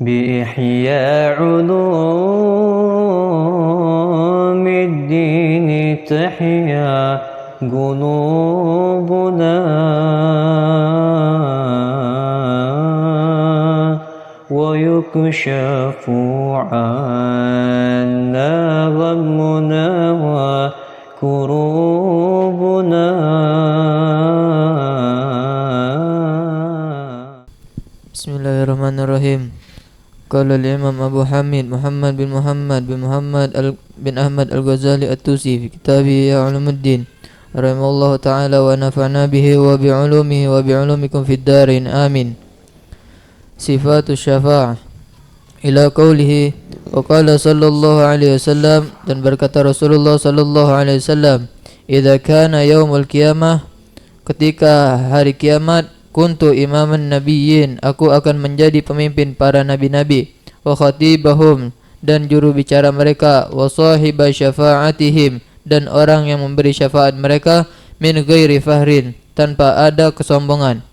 بإحياء علوم الدين تحيا قلوبنا ويكشف عنا غمنا وكروبنا. Bismillahirrahmanirrahim. Qala al-Imam Abu Hamid Muhammad bin Ahmad Al-Ghazali At-Tusi fi kitabih Ulumuddin rahimallahu ta'ala wa nafa'na bihi wa bi'ulumihi wa bi'ulumikum fid darin amin. Sifatus syafa'ah ila qawlihi wa qala sallallahu alaihi wasallam, dan berkata Rasulullah sallallahu alaihi wasallam, idza kana yaumul qiyamah, ketika hari kiamat, kuntu imaman nabiyyin, aku akan menjadi pemimpin para nabi-nabi, wa khatibahum, dan juru bicara mereka, wa sahiba syafa'atihim, dan orang yang memberi syafaat mereka, min ghairi fahrin, tanpa ada kesombongan.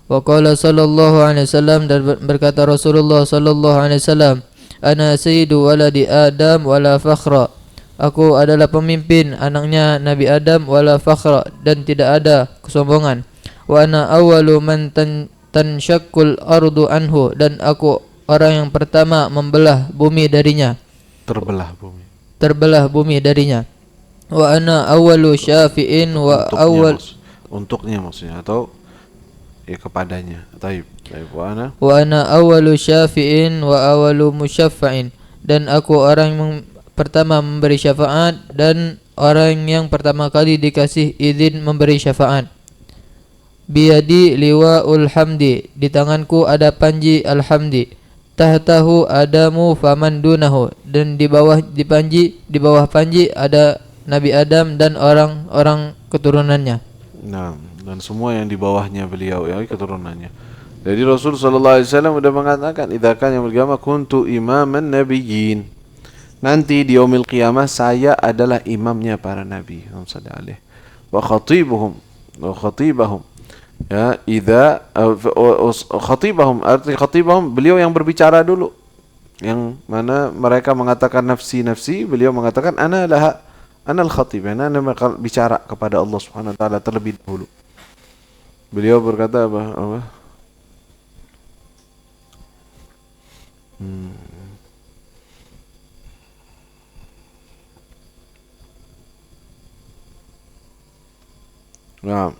Wa qala sallallahu alaihi wasallam, dan berkata Rasulullah sallallahu alaihi wasallam, ana sayyidu waladi Adam wala fakhra, aku adalah pemimpin anaknya Nabi Adam wala fakhra, dan tidak ada kesombongan. Wa ana awwalu man tanshaqqul ardu anhu, dan aku orang yang pertama membelah bumi darinya, terbelah bumi darinya. Wa ana awwalu syafi'in wa untuknya maksudnya, atau ya kepadanya. Taib. Wa ana awwalu syafi'in wa awwalu musyaffa'in, dan aku orang yang pertama memberi syafaat dan orang yang pertama kali dikasih izin memberi syafaat. Biyadi liwa'ul hamdi, di tanganku ada panji alhamdi. Tahtahu adamu faman dunahu, dan di bawah panji ada Nabi Adam dan orang-orang keturunannya. Nah, dan semua yang di bawahnya beliau, ya, keturunannya. Jadi Rasul sallallahu alaihi wasallam sudah mengatakan, idza kana yaumul qiyamah kuntu imaman nabiyyin. Nanti di yaumil qiyamah saya adalah imamnya para nabi. Sallallahu alaihi wa khatibahum. Ya, idza khatibahum, arti khatibahum beliau yang berbicara dulu, yang mana mereka mengatakan nafsi nafsi, beliau mengatakan anal khatib, ana bicara kepada Allah Subhanahu wa taala terlebih dahulu. Beliau berkata apa? Nah,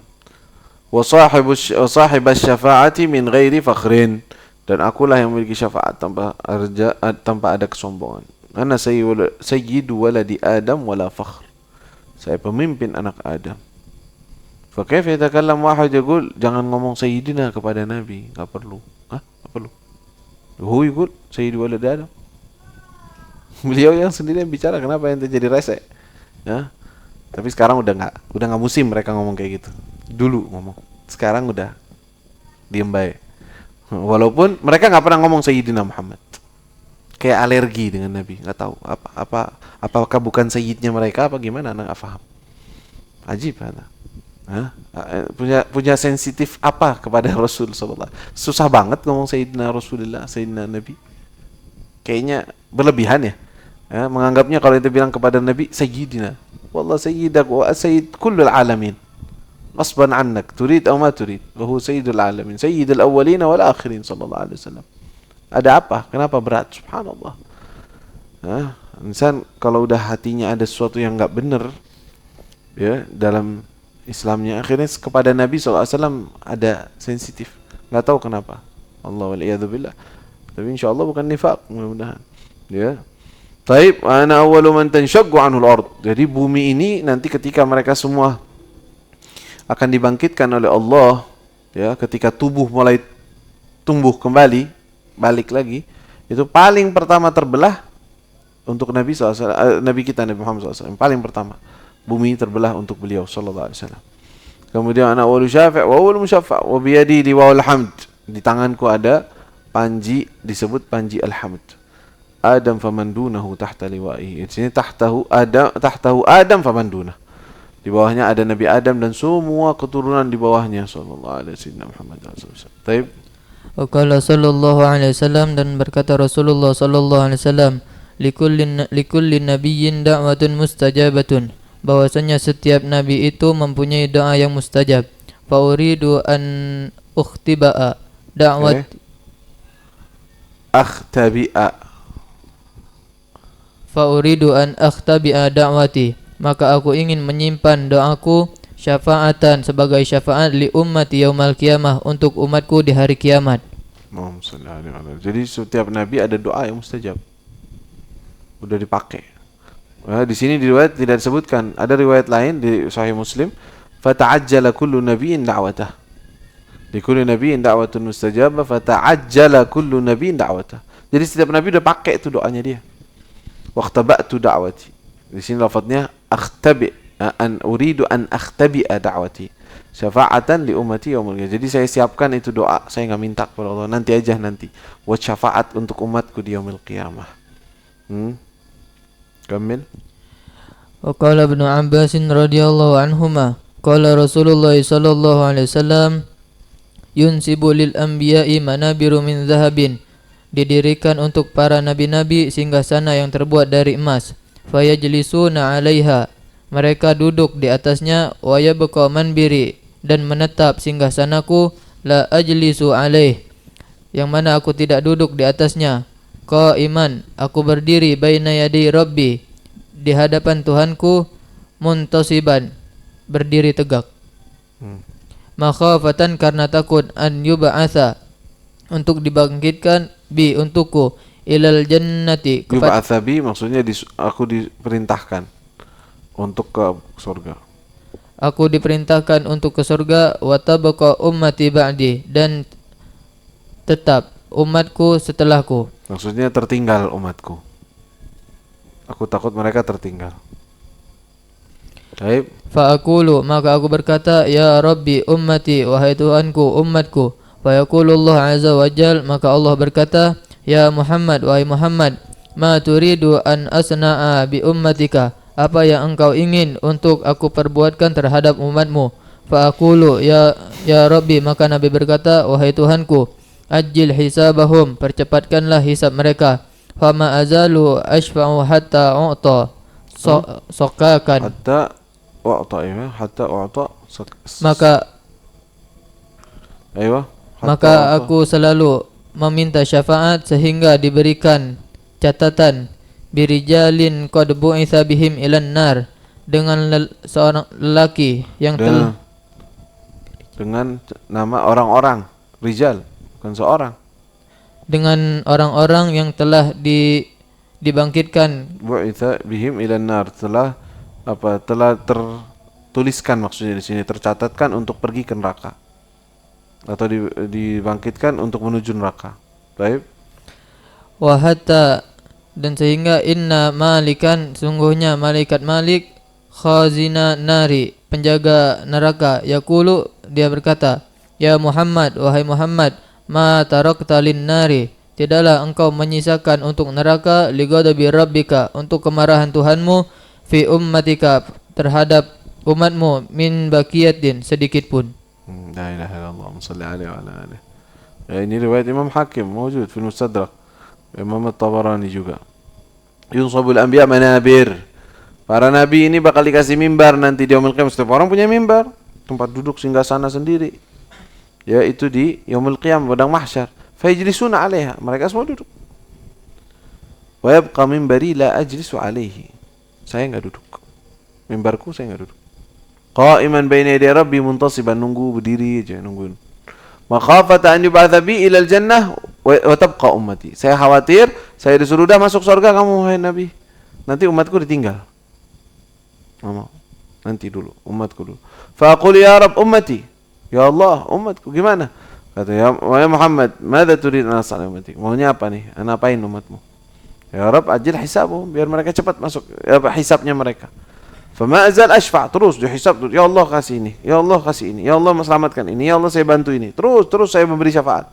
wa sahibus syafa'ati min ghairi fakhrin, dan akulah yang memiliki syafaat tanpa ada kesombongan. Ana sayyidu waladi Adam wala fakhr, saya pemimpin anak Adam. Fa kaifa yatakallam wahid yaqul, jangan ngomong sayyidina kepada nabi, enggak perlu. Enggak perlu. Hu yaqul sayyidu waladi Adam. Beliau yang sendiri yang bicara, kenapa ente jadi rese? Ya. Tapi sekarang udah enggak musim mereka ngomong kayak gitu. Dulu ngomong, sekarang udah diem baik. Walaupun mereka nggak pernah ngomong Sayyidina Muhammad, kayak alergi dengan Nabi, nggak tahu apakah bukan Sayyidnya mereka apa gimana, anak nggak paham. Ajib, punya sensitif apa kepada Rasul Sallallahu. Susah banget ngomong Sayyidina Rasulullah, Sayyidina Nabi. Kayaknya berlebihan ya, menganggapnya kalau itu bilang kepada Nabi Sayyidina, wallah Sayyidak wa Sayyid kullul alamin. غصبا عنك تريد أو ما تريد, وهو سيد العالمين سيد الأولين والآخرين صلى الله عليه وسلم. Ada apa? Kenapa berat? Subhanallah. Insan kalau udah hatinya ada sesuatu yang nggak benar, ya, dalam Islamnya, akhirnya kepada Nabi SAW ada sensitif. Nggak tahu kenapa. Allah waliyadzubillah. Tapi insya Allah bukan nifaq, mudah-mudahan. Ya. Taib, ana awwalu man tanshaqqu anhu al-ard. Jadi bumi ini nanti ketika mereka semua akan dibangkitkan oleh Allah, ya, ketika tubuh mulai tumbuh kembali, balik lagi, itu paling pertama terbelah untuk Nabi SAW, Nabi kita Nabi Muhammad SAW, paling pertama bumi terbelah untuk beliau sallallahu alaihi wasallam. Kemudian ana awwalu syafi' wa awwalu musyaffa' wa biyadi liwa'ul hamd, di tanganku ada panji, disebut panji alhamd. Adam faman dunahu tahta liwa'ihi. Di sini tahtahu Adam faman dunah. Di bawahnya ada Nabi Adam dan semua keturunan di bawahnya sallallahu alaihi wasallam Muhammad sallallahu alaihi wasallam. Baik. Wa qala sallallahu alaihi wasallam, dan berkata Rasulullah sallallahu alaihi wasallam, likulli nabiyyin da'watun mustajabatun, bahwasanya setiap nabi itu mempunyai doa yang mustajab. Fa uridu an ukhtiba'a da'wat Akhtabi'a. fa uridu an akhtabi'a da'wati, maka aku ingin menyimpan doaku syafaatan sebagai syafaat li ummati yaumal qiyamah, untuk umatku di hari kiamat. Allahumma shalli alaihi wa sallam. Jadi setiap nabi ada doa yang mustajab. Udah dipakai. Nah, di sini di riwayat tidak disebutkan. Ada riwayat lain di Sahih Muslim, fata'ajjala kullu nabiyyin da'watah. Di kulli nabiyyin da'watun mustajabah, fata'ajjala kullu nabiyyin da'watah. Jadi setiap nabi udah pakai itu doanya dia. Waqtaba'tu da'wati. Di sini lafadznya akhtabi, an uridu an akhtabi'a da'wati syafa'atan li ummati yaumil qiyamah. Jadi saya siapkan itu doa, saya enggak minta kepada Allah, nanti aja nanti. Buat syafaat untuk umatku di yaumil qiyamah. Kamil. Wa qala Ibnu Abbas radhiyallahu anhuma, qala Rasulullah sallallahu alaihi wasallam, yunsibu lil anbiya'i manabiru min zahabin, didirikan untuk para nabi-nabi singgasana yang terbuat dari emas. Fayajlisuna 'alaiha, mereka duduk di atasnya. Wa yabqa manbiri, dan menetap singgasanaku, la ajlisu 'alaih, yang mana aku tidak duduk di atasnya. Qaiman, aku berdiri baina yaday rabbi, di hadapan Tuhanku. Muntasiban, berdiri tegak. Makhafatan, karena takut. An yub'atsa, untuk dibangkitkan. Bi, untukku. Ilal jannati, Yub'atsa bi maksudnya aku diperintahkan untuk ke surga. aku diperintahkan untuk ke surga. Wa tabqa ummati ba'di, dan tetap umatku setelahku. Maksudnya tertinggal umatku. Aku takut mereka tertinggal. Baik. Fa aqulu, maka aku berkata, ya Rabbi ummati, wahai Tuhanku umatku. Fa yaqulu Allah azza wa jal, maka Allah berkata, ya Muhammad, wahai Muhammad, ma turidu an asna'a bi ummatika, apa yang engkau ingin untuk aku perbuatkan terhadap umatmu. Fa aqulu ya Rabbi, maka Nabi berkata, wahai Tuhanku, ajil hisabahum, percepatkanlah hisab mereka. Fama azalu ashfa'u hatta u'ta, sokakan, hatta u'ta maka aku selalu meminta syafaat sehingga diberikan catatan. Birijalin qad bu'itsa bihim ilan nar, dengan seorang lelaki yang telah, dengan nama orang-orang, rijal, bukan seorang. Dengan orang-orang yang telah dibangkitkan. Bu'itsa bihim ilan nar, telah tertuliskan, maksudnya di sini tercatatkan untuk pergi ke neraka, atau dibangkitkan untuk menuju neraka. Baik. Wa hatta, dan sehingga inna malikan, sungguhnya malaikat Malik, khazina nari, penjaga neraka, yaqulu, dia berkata, ya Muhammad, wahai Muhammad, ma tarakta lin nari, tidaklah engkau menyisakan untuk neraka, li ghadabi rabbika, untuk kemarahan Tuhanmu, fi ummatika, terhadap umatmu, min baqiyatin, sedikit pun. La ilaha illallah, salli alaihi wa ala alihi. Ini riwayat Imam Hakim, mawjud fi Mustadrak, Imam At-Tabarani juga. Yunsabul anbiya manabir, para nabi ini bakal dikasih mimbar nanti di yaumil qiyamah. Setiap orang punya mimbar, tempat duduk singgasana sendiri, yaitu di yaumil qiyamah, padang mahsyar. Fayajlisuna 'alaiha, mereka semua duduk. Wa yabqa mimbari la ajlisu 'alaihi, saya enggak duduk. Mimbarku saya enggak duduk. Qa'iman baina yaday rabbi muntasiban, nunggu, berdiri aja nungguin. Makhafata an yub'atsa bi ilal jannah wa tabqa ummati, saya khawatir saya disuruh dah masuk surga kamu wahai nabi, nanti umatku ditinggal. Mama, nanti dulu umatku dulu. Fa aqulu ya rab ummati, ya Allah umatku gimana? Kata ya Muhammad, madza turid an asal ummati, maunya apa nih, ana apain umatmu? Ya Rab ajil hisabhum, biar mereka cepat masuk hisabnya mereka. Fama azal ashfa', terus dihisab, ya Allah kasih ini, ya Allah kasih ini, ya Allah selamatkan ini, ya Allah saya bantu ini, terus saya memberi syafaat.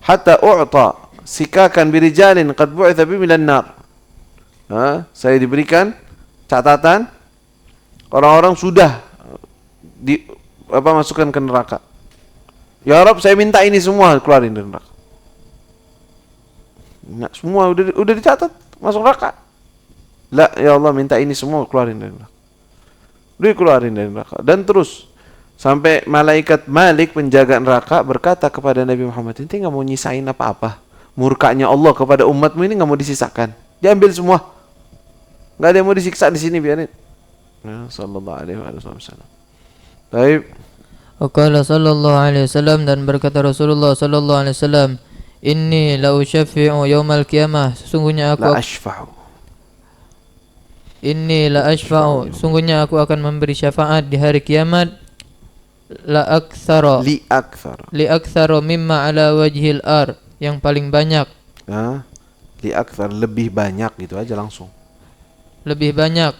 Hatta u'ta sikakan birijalin qad bu'itsa bihim minan nar, saya diberikan catatan orang-orang sudah masukkan ke neraka. Ya Rabb, saya minta ini semua keluarin dari neraka. Nah, semua udah dicatat masuk neraka. La, ya Allah, minta ini semua keluarin dari neraka. Dikeluarin dari neraka. Dan terus sampai malaikat Malik penjaga neraka berkata kepada Nabi Muhammad, "Ente nggak mau nyisain apa-apa? Murkanya Allah kepada umatmu ini nggak mau disisakan. Diambil semua. Nggak ada yang mau disiksa di sini, biarin." Ya, sallallahu alaihi wasallam. Baik. Waqala sallallahu alaihi wasallam, dan berkata Rasulullah sallallahu alaihi wasallam, "Inni la usyaffi'u yaumal qiyamah." Sesungguhnya aku La ashfa'u. Inni la ashfa'u, sungguhnya aku akan memberi syafaat di hari kiamat, la aktsara li aktsara mimma ala wajhil ar, yang paling banyak. Nah, li aktsar, lebih banyak gitu aja langsung. Lebih banyak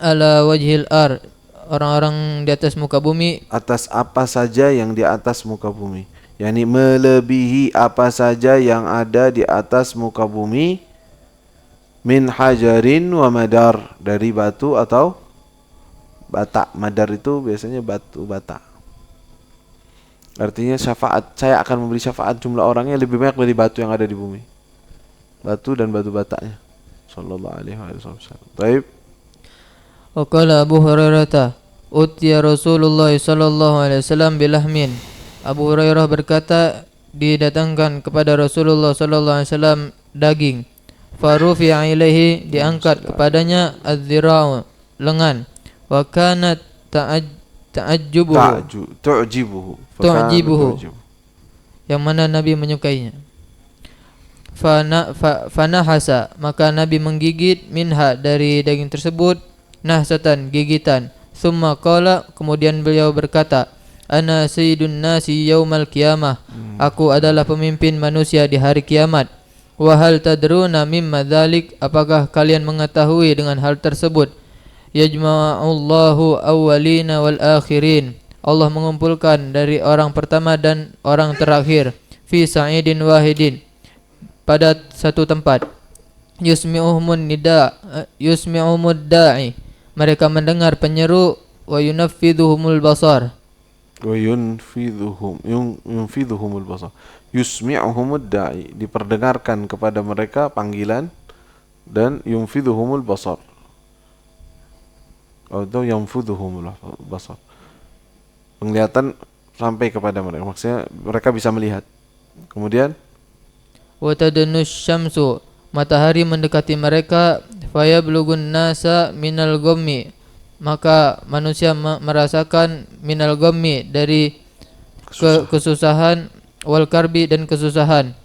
ala wajhil ar, orang-orang di atas muka bumi. Atas apa saja yang di atas muka bumi, yakni melebihi apa saja yang ada di atas muka bumi. Min hajarin wa madar, dari batu atau bata. Madar itu biasanya batu bata. Artinya syafaat, saya akan memberi syafaat jumlah orangnya lebih banyak dari batu yang ada di bumi. Batu dan batu batanya. Sallallahu alaihi wasallam. Baik. Wa qala Abu Hurairah, utiya Rasulullah sallallahu alaihi wasallam bilahmin. Abu Hurairah berkata, didatangkan kepada Rasulullah sallallahu alaihi wasallam daging. Farufi'a ilaihi, diangkat kepadanya az-zira'u, lengan. Wa kanat tu'jibuhu, yang mana Nabi menyukainya. Fanahasa, maka Nabi menggigit minha, dari daging tersebut, nahsatan, gigitan. Summa qala, kemudian beliau berkata, ana sayyidun nasi yaumal qiyamah, aku adalah pemimpin manusia di hari kiamat. Wa hal tadruna mimma dzalik, apakah kalian mengetahui dengan hal tersebut? Yajma'ullahu awwalina wal akhirin, Allah mengumpulkan dari orang pertama dan orang terakhir, fi sa'idin wahidin, pada satu tempat. Yusmi'uhumud da'i, mereka mendengar penyeru, wa yunafidhuhumul basar, Wa yunfidhuhumul basar. Yusmi'uhumud da'i, diperdengarkan kepada mereka panggilan, dan yunfidhuhumul basar, atau yanfudhuhumul basar, penglihatan sampai kepada mereka, maksudnya mereka bisa melihat. Kemudian wa tadnus syamsu, matahari mendekati mereka, fayablugun nasa minal ghammi, maka manusia merasakan minal ghammi, dari kesusahan, wal karbi, dan kesusahan.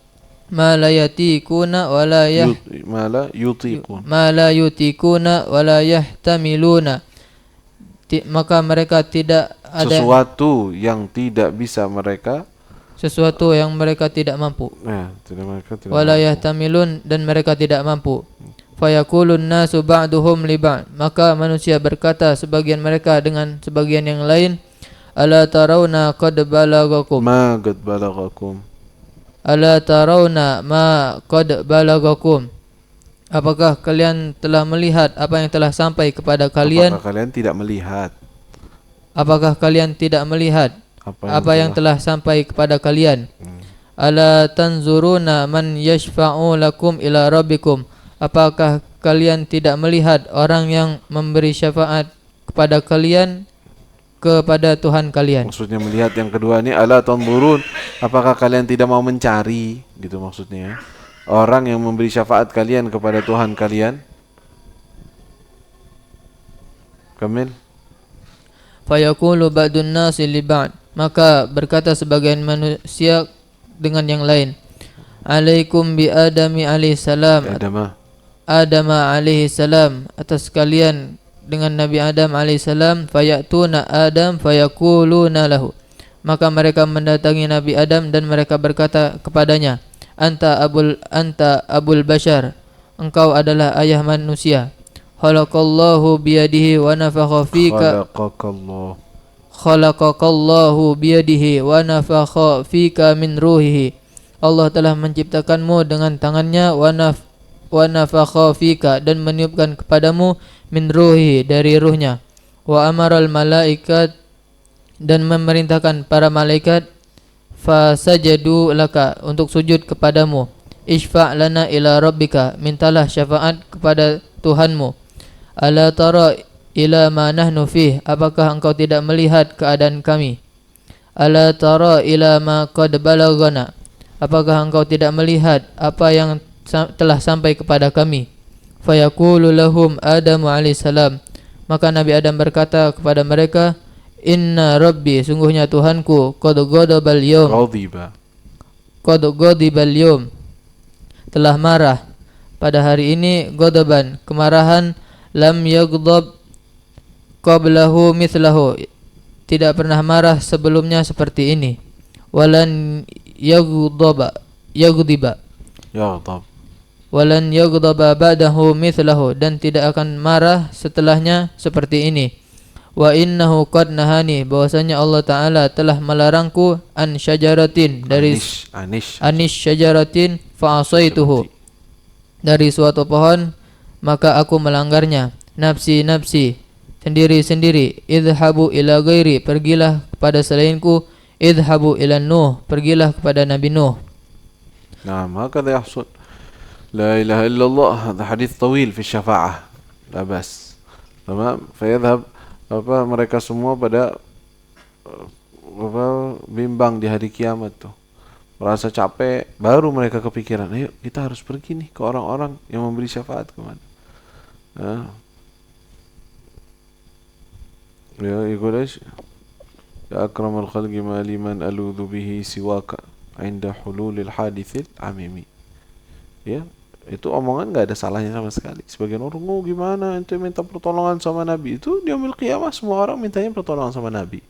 Ma la yatikuna wa la yutikuna wa la yahtamiluna, maka mereka tidak ada sesuatu yang tidak bisa mereka, sesuatu yang mereka tidak mampu. Wa la yahtamilun, dan mereka tidak mampu. Fayaqulun nasu ba'duhum li ba'd, maka manusia berkata sebagian mereka dengan sebagian yang lain, ala tarawna qad balagakum, ma qad balagakum, ala tarawna ma qad balagakum, apakah kalian telah melihat apa yang telah sampai kepada kalian? Apakah kalian tidak melihat? Apakah kalian tidak melihat apa yang telah sampai kepada kalian? Ala tanzuruna man yashfa'u lakum ila rabbikum, apakah kalian tidak melihat orang yang memberi syafaat kepada kalian kepada Tuhan kalian? Maksudnya melihat yang kedua ini, ala tanzurun, apakah kalian tidak mau mencari, gitu maksudnya, orang yang memberi syafaat kalian kepada Tuhan kalian. Kamil. Fayaqulu ba'dun nasi li ba'd, maka berkata sebagian manusia dengan yang lain, alaikum bi Adami alaihi salam, Adam alaihi salam, atas kalian dengan Nabi Adam alaihi salam. Fayatuna Adam fayaquluna lahu, maka mereka mendatangi Nabi Adam dan mereka berkata kepadanya, anta abul bashar, engkau adalah ayah manusia. Khalaqallahu biyadihi wa nafakha fika, khalaqakallahu biyadihi wa nafakha fika min ruhihi, Allah telah menciptakanmu dengan tangannya, wa nafakha fika, dan meniupkan kepadamu, min ruhihi, dari ruhnya. Wa amaral malaikat dan memerintahkan para malaikat fasajadu laka untuk sujud kepadamu. Ishfa' lana ila rabbika, mintalah syafaat kepada Tuhanmu. Ala tara ila ma nahnu fih, apakah engkau tidak melihat keadaan kami? Ala tara ila ma qad balagana, apakah engkau tidak melihat apa yang telah sampai kepada kami? Fayaqulu lahum Adam alaihissalam, maka Nabi Adam berkata kepada mereka, Inna Rabbi, sungguhnya Tuhanku, qad ghadabal yawm, qad ghadibal yawm, telah marah pada hari ini, ghadaban, kemarahan, lam yaghdab qablahu mithlahu, tidak pernah marah sebelumnya seperti ini. Walan yaghdaba walan yaghdaba ba'dahu mithlahu, dan tidak akan marah setelahnya seperti ini. Wa innahu qad nahani, bahwasanya Allah Ta'ala telah melarangku an syajaratin, dari anis syajaratin fa'asaituhu, dari suatu pohon maka aku melanggarnya. Nafsi nafsi, sendiri-sendiri. Idhabu ila ghairi, pergilah kepada selainku. Idhabu ila Nuh, pergilah kepada Nabi Nuh. نعم هكذا يحصل. لا إله إلا الله. هذا حديث طويل في الشفاعة. لا بأس. تمام. فيذهب mereka semua pada bimbang di hari kiamat tuh, merasa capek, baru mereka kepikiran, ayo kita harus pergi nih ke orang-orang yang memberi syafaat kemana. Ya Quraish, ya akramal khalqi ma liman aludhu bihi siwaka inda hululil hadithil amimi. Ya, itu omongan nggak ada salahnya sama sekali. Sebagian orang, oh gimana ente minta pertolongan sama Nabi? Itu di yaumil qiyamah semua orang mintanya pertolongan sama Nabi.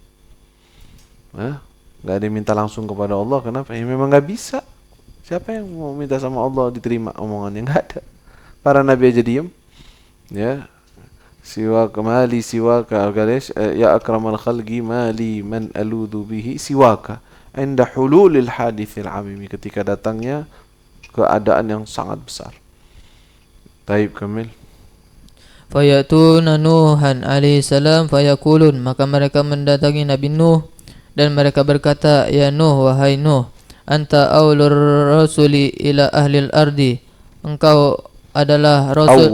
Nggak ada yang minta langsung kepada Allah. Kenapa? Ya memang nggak bisa. Siapa yang mau minta sama Allah diterima omongannya? Nggak ada. Para Nabi aja diem. Ya, siwaka mali siwaka ya akramal khalqi mali man aludhu bihi siwaka inda hululil hadithil amimi, ketika datangnya keadaan yang sangat besar. Taib Kamil. Fayatuna Nuhan alaihissalam fayaqulun, maka mereka mendatangi Nabi Nuh dan mereka berkata, ya Nuh, wahai Nuh, anta awlur rasuli ila ahlil ardi, engkau adalah rasul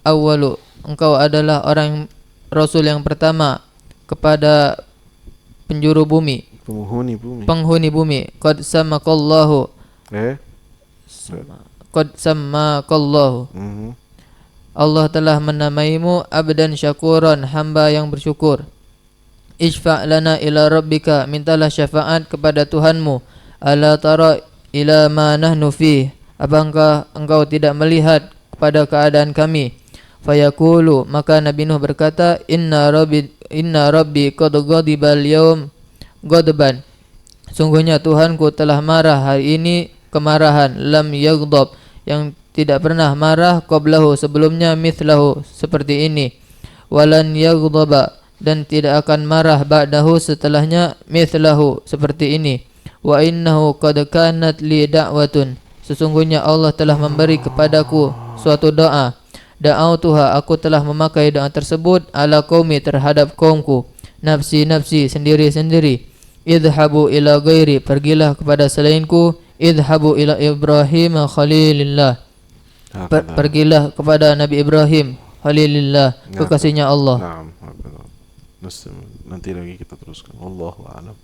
awwalu, engkau adalah orang rasul yang pertama kepada penjuru bumi, penghuni bumi. Qad samakallahu, qad sammakallahu, Allah telah menamaimu abdan syakuran, hamba yang bersyukur. Ishfa' lana ila rabbika, mintalah syafaat kepada Tuhanmu. Ala tara ila ma nahnu fih, apakah engkau tidak melihat kepada keadaan kami? Fayaqulu, maka Nabi Nuh berkata, inna rabbi qad ghadibal yawm ghadban, sungguhnya Tuhanku telah marah hari ini kemarahan, lam yaghdab, yang tidak pernah marah, qablahu, sebelumnya, mithlahu, seperti ini, walan yaghdaba, dan tidak akan marah, ba'dahu, setelahnya, mithlahu, seperti ini. Wa innahu qad kanat li da'watun, sesungguhnya Allah telah memberi kepadaku suatu doa. Da'autuha, aku telah memakai doa tersebut, ala qaumi, terhadap kaumku. Nafsi nafsi, sendiri-sendiri. Idhabu ila ghairi, pergilah kepada selainku. Idhabu ila Ibrahim khalilillah, pergilah kepada Nabi Ibrahim khalilillah, kekasihnya Allah. Nanti lagi kita teruskan. Wallahu a'lam.